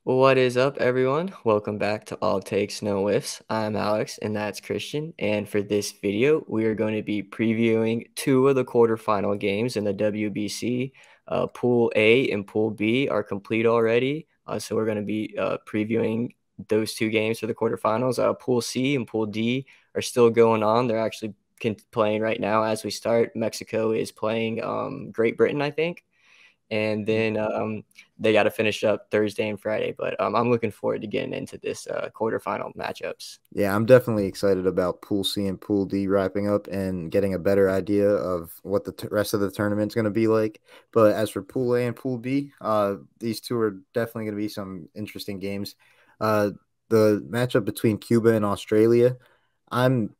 What is up, everyone? Welcome back to All Takes No Whiffs. I'm Alex, and that's Christian. And for this video, we are going to be previewing two of the quarterfinal games in the WBC. Pool A and Pool B are complete already, so we're going to be previewing those two games for the quarterfinals. Pool C and Pool D are still going on. They're actually playing right now as we start. Mexico is playing Great Britain, I think, and then they got to finish up Thursday and Friday. But I'm looking forward to getting into this quarterfinal matchups. Yeah, I'm definitely excited about Pool C and Pool D wrapping up and getting a better idea of what the rest of the tournament's going to be like. But as for Pool A and Pool B, these two are definitely going to be some interesting games. Uh, the matchup between Cuba and Australia, I'm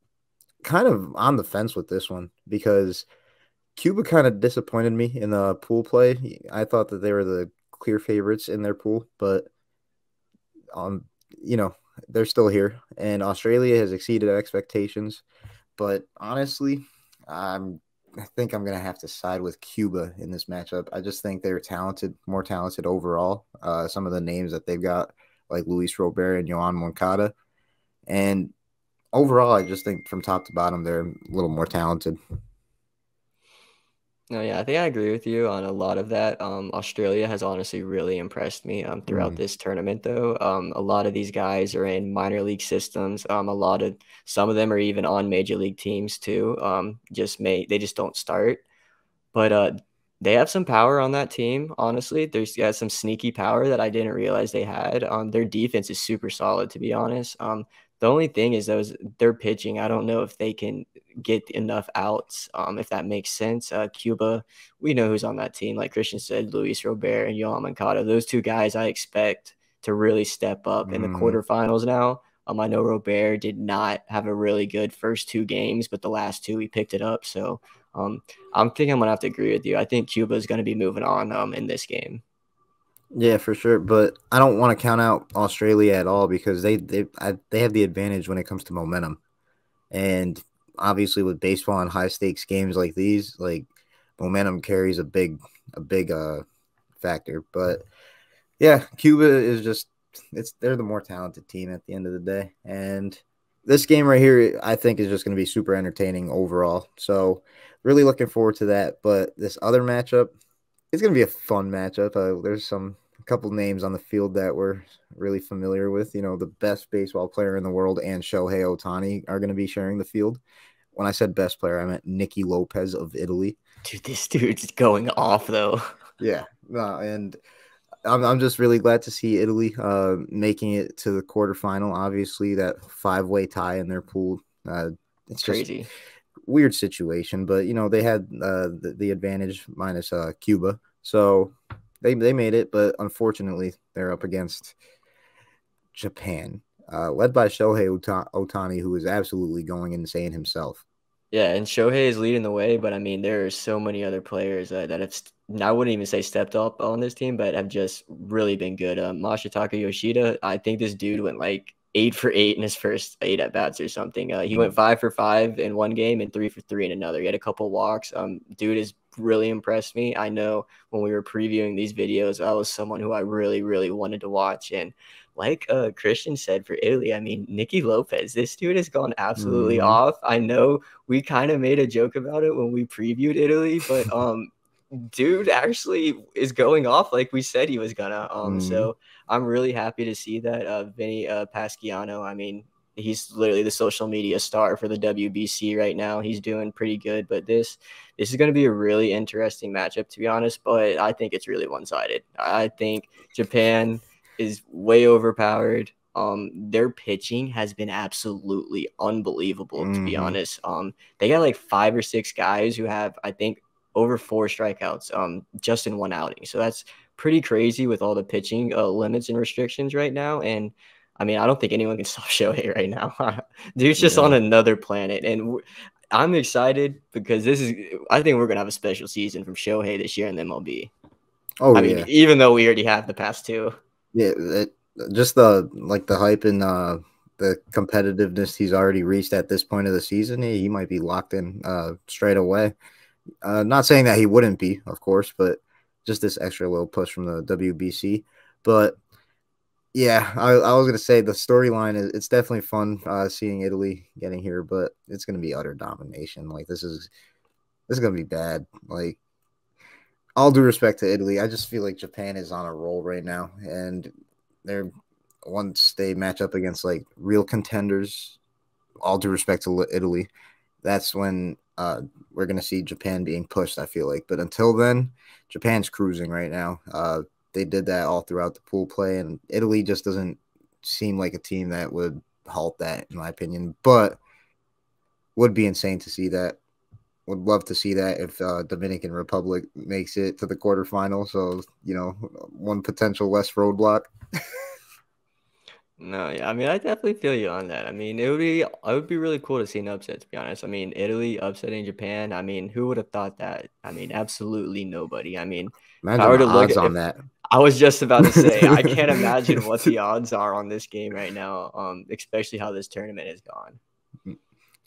kind of on the fence with this one because Cuba kind of disappointed me in the pool play. I thought that they were the clear favorites in their pool, but um, you know, they're still here, and Australia has exceeded expectations. But honestly, I'm I think I'm gonna have to side with Cuba in this matchup. I just think they're talented, more talented overall. Some of the names that they've got, like Luis Robert and Joan Moncada, and overall, I just think from top to bottom, they're a little more talented. No, yeah, I think I agree with you on a lot of that. Australia has honestly really impressed me throughout Mm, this tournament, though. A lot of these guys are in minor league systems. Some of them are even on major league teams too. They just don't start. But they have some power on that team, honestly. There's got some sneaky power that I didn't realize they had. Their defense is super solid, to be honest. The only thing is their pitching. I don't know if they can get enough outs, if that makes sense. Cuba, we know who's on that team. Like Christian said, Luis Robert and Yohan Moncada. Those two guys I expect to really step up in the mm. quarterfinals now. I know Robert did not have a really good first two games, but the last two he picked it up. So I'm thinking I'm gonna have to agree with you. I think Cuba is gonna be moving on in this game. Yeah, for sure. But I don't want to count out Australia at all because they have the advantage when it comes to momentum. And obviously with baseball and high stakes games like these, like momentum carries a big factor. But yeah, Cuba is just they're the more talented team at the end of the day. And this game right here, I think, is just going to be super entertaining overall. So really looking forward to that. But this other matchup, it's going to be a fun matchup. There's a couple names on the field that we're really familiar with. You know, the best baseball player in the world and Shohei Ohtani are going to be sharing the field. When I said best player, I meant Nicky Lopez of Italy. Dude, this dude's going off though. Yeah, no, and I'm just really glad to see Italy making it to the quarterfinal. Obviously, that five-way tie in their pool. It's just Crazy. weird situation, but they had the advantage minus Cuba, so they made it. But unfortunately, they're up against Japan, led by Shohei Otani, who is absolutely going insane himself. Yeah, and Shohei is leading the way, but I mean, there are so many other players that have, I wouldn't even say stepped up on this team, but have just really been good. Masataka Yoshida, I think this dude went like 8 for 8 in his first 8 at bats or something. He went 5 for 5 in one game and 3 for 3 in another. He had a couple walks. Dude has really impressed me. I know when we were previewing these videos, I was someone who I really, really wanted to watch. And like Christian said for Italy, I mean, Nicky Lopez, this dude has gone absolutely Mm-hmm. off. I know we kind of made a joke about it when we previewed Italy, but dude actually is going off like we said he was gonna. Mm-hmm. So I'm really happy to see that. Vinny Pasquiano, I mean, he's literally the social media star for the WBC right now. He's doing pretty good, but this is going to be a really interesting matchup, to be honest. But I think it's really one sided. I think Japan is way overpowered. Their pitching has been absolutely unbelievable, to be Mm-hmm. honest. They got like 5 or 6 guys who have, I think, over 4 strikeouts just in one outing. So that's pretty crazy with all the pitching limits and restrictions right now. And I mean, I don't think anyone can stop Shohei right now. Dude's just on Yeah. another planet. And I'm excited because I think we're going to have a special season from Shohei this year in the MLB. Oh I mean, yeah. even though we already have the past two. Yeah. Just the hype and the competitiveness he's already reached at this point of the season. He might be locked in straight away. Not saying that he wouldn't be, of course, but just this extra little push from the WBC. But Yeah, I was gonna say the storyline is it's definitely fun seeing Italy getting here, but it's gonna be utter domination. Like this is gonna be bad. Like all due respect to Italy, I just feel like Japan is on a roll right now, and they're once they match up against like real contenders. All due respect to Italy, that's when we're gonna see Japan being pushed. I feel like, but until then, Japan's cruising right now. They did that all throughout the pool play, and Italy just doesn't seem like a team that would halt that, in my opinion. But would be insane to see that. Would love to see that if Dominican Republic makes it to the quarterfinal. So one potential less roadblock. No, yeah, I mean, I definitely feel you on that. I mean, it would be really cool to see an upset, to be honest. I mean, Italy upsetting Japan. I mean, who would have thought that? I mean, absolutely nobody. I mean, if I Imagine were the to look odds at on if that. I was just about to say, I can't imagine what the odds are on this game right now, especially how this tournament has gone.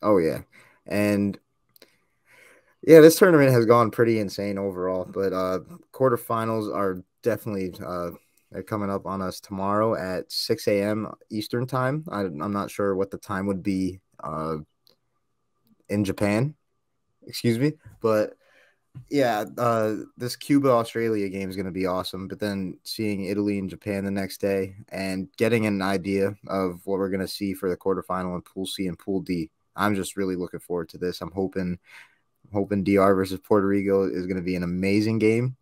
Oh yeah, and yeah, this tournament has gone pretty insane overall. But quarterfinals are definitely they're coming up on us tomorrow at 6 a.m. Eastern time. I'm not sure what the time would be in Japan. Excuse me, but yeah, this Cuba Australia game is going to be awesome. But then seeing Italy and Japan the next day and getting an idea of what we're going to see for the quarterfinal in Pool C and Pool D, I'm just really looking forward to this. I'm hoping DR versus Puerto Rico is going to be an amazing game.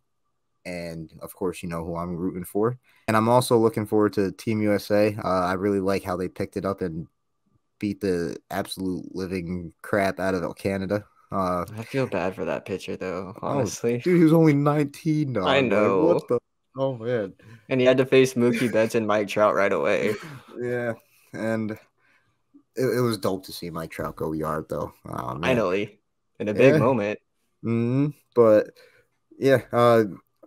And of course, you know who I'm rooting for. And I'm also looking forward to Team USA. I really like how they picked it up and beat the absolute living crap out of Canada. Uh, I feel bad for that pitcher, though, oh, honestly. dude, he was only 19, I dog. Like, what know. the? Oh, man. And he had to face Mookie Betts and Mike Trout right away. Yeah. And it was dope to see Mike Trout go yard, though. Oh, man. Finally, in a big Yeah. moment. But yeah,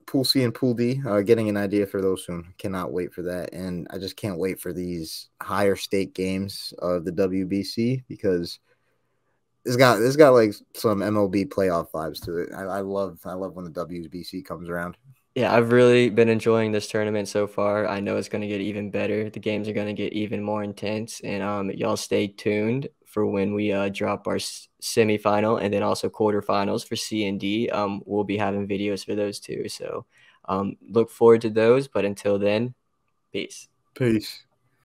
Pool C and Pool D, getting an idea for those soon. Cannot wait for that, and I just can't wait for these higher stake games of the WBC because it's got like some MLB playoff vibes to it. I love when the WBC comes around. Yeah, I've really been enjoying this tournament so far. I know it's going to get even better. The games are going to get even more intense, and y'all stay tuned for when we drop our semifinal and then also quarterfinals for C and D. We'll be having videos for those too, so look forward to those. But until then, peace. Peace.